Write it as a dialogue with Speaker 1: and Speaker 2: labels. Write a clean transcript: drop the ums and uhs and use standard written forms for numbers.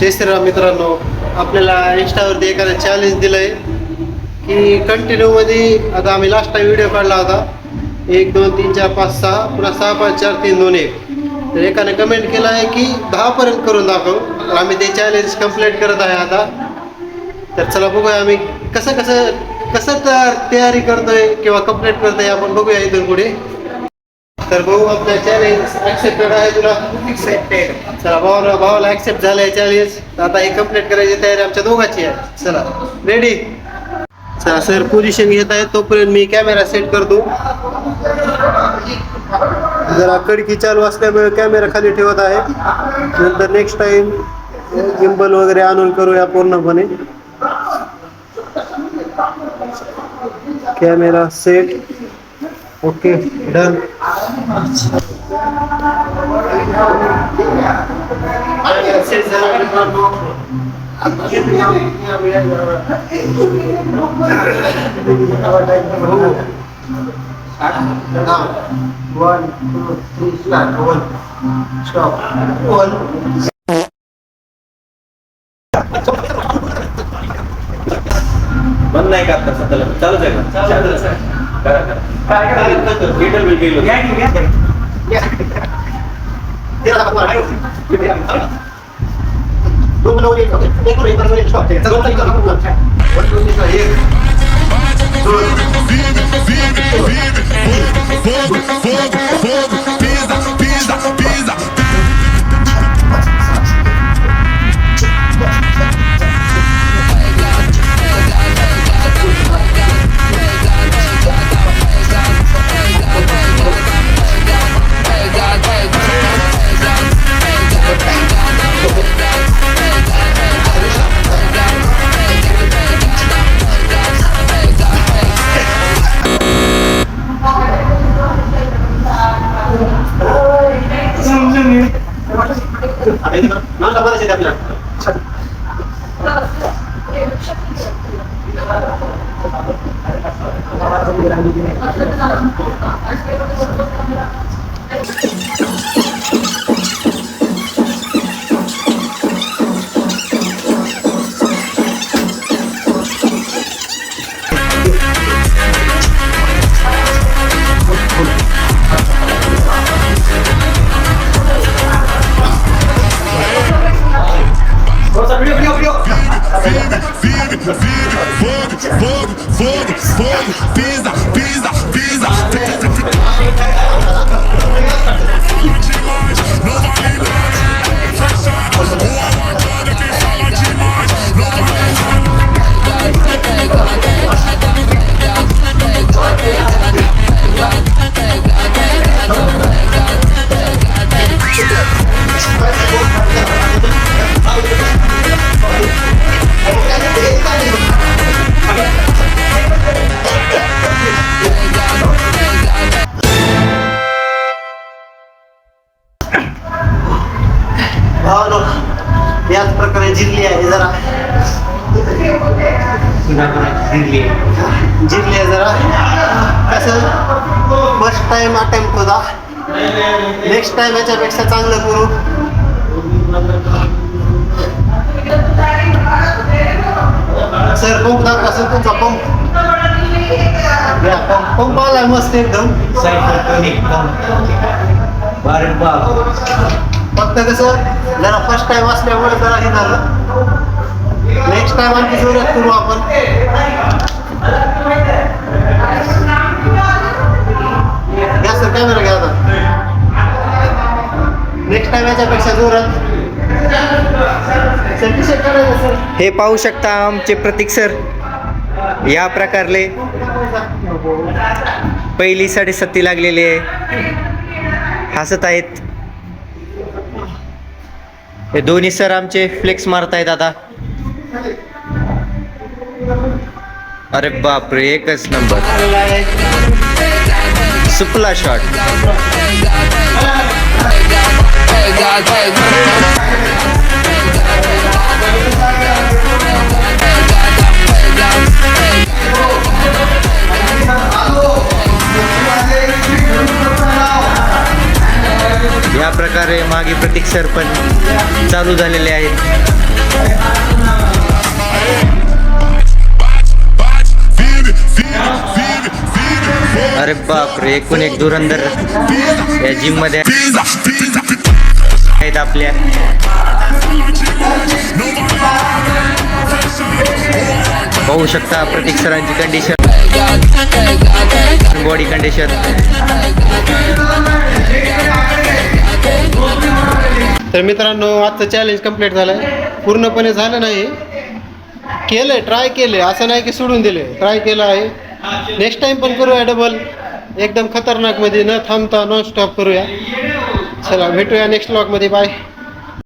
Speaker 1: जय श्रीराम मित्रांनो, आपल्याला इंस्टावरती एखादं चॅलेंज दिलंय की कंटिन्यू मध्ये. आता आम्ही लास्ट टाइम व्हिडिओ काढला होता 1 2 3 4 5 6 पुन्हा 6 5 4 3 2 1. तर एकाने कमेंट केला आहे की 10 पर्यंत करून दाखव. तर आम्ही ते चॅलेंज कंप्लीट करत आहे आता. तर चला बघूया आम्ही कसं कसं कसं तयारी करतोय किंवा कंप्लीट करतोय आपण बघूया इथून पुढे. तर भाऊ आपला चॅलेंज ऍक्सेप्टेड आहे तुला. चला भावाला ऍक्सेप्ट झालंय चॅलेंज. तर आता हे कंप्लीट करायची तयारी आमच्या दोघांची आहे. चला रेडी. चला सर पोझिशन घेत आहे तोपर्यंत मी कॅमेरा सेट करतो. जरा कडकी चालू असल्यामुळे कॅमेरा खाली ठेवत आहे. नंतर नेक्स्ट टाइम गिम्बल वगैरे आणून करूया पूर्णपणे. Camera set. Okay done. Set झाला. One, two, three, start. One, stop. One.
Speaker 2: बंद नाही करता सध्याला चालूच आहे का? चालूच आहे. करा करा. काय गिटर बिल गेलो.
Speaker 1: याच प्रकारे जिरली आहे जरा. जिरली आहे जरा. कसं फर्स्ट टाइम अटेम्प्ट होता. नेक्स्ट टाइम याच्यापेक्षा चांगलं करू. सर पंप दाखवा सर तुमचा पंप. पंप आलाय मस्त एकदम. फक्त कसं जरा फर्स्ट टाइम असल्यामुळे जरा हे झालं. नेक्स्ट टाइम आणखी जोरात करू आपण. घ्या सर कॅमेरा घ्या आता. नेक्स्ट टाइम याच्यापेक्षा जोरात.
Speaker 3: हे पाहू शकता आमचे प्रतीक सर या प्रकारले पहिली 7.5 लागलेली आहे. हसत आहेत. हे दोन्ही सर आमचे फ्लेक्स मारतायत आता. अरे बापरे एकच नंबर. सुपला शॉट. या प्रकारे मागे प्रतीक सर पण चालू झालेले आहेत. अरे बापरे, एकूण एक धुरंधर या जिम मध्ये आहेत आपल्या. पाहू शकता प्रतीक सरांची कंडिशन, बॉडी कंडिशन.
Speaker 1: तर मित्रांनो, आजचं चॅलेंज कंप्लीट झालं आहे. पूर्णपणे झालं नाही, केलं आहे, ट्राय केलं आहे, असं नाही की सोडून दिले, ट्राय केलं आहे. नेक्स्ट टाइम पण करूया डबल, एकदम खतरनाकमध्ये, न थांबता नॉन स्टॉप करूया. चला भेटूया नेक्स्ट व्लॉगमध्ये. बाय.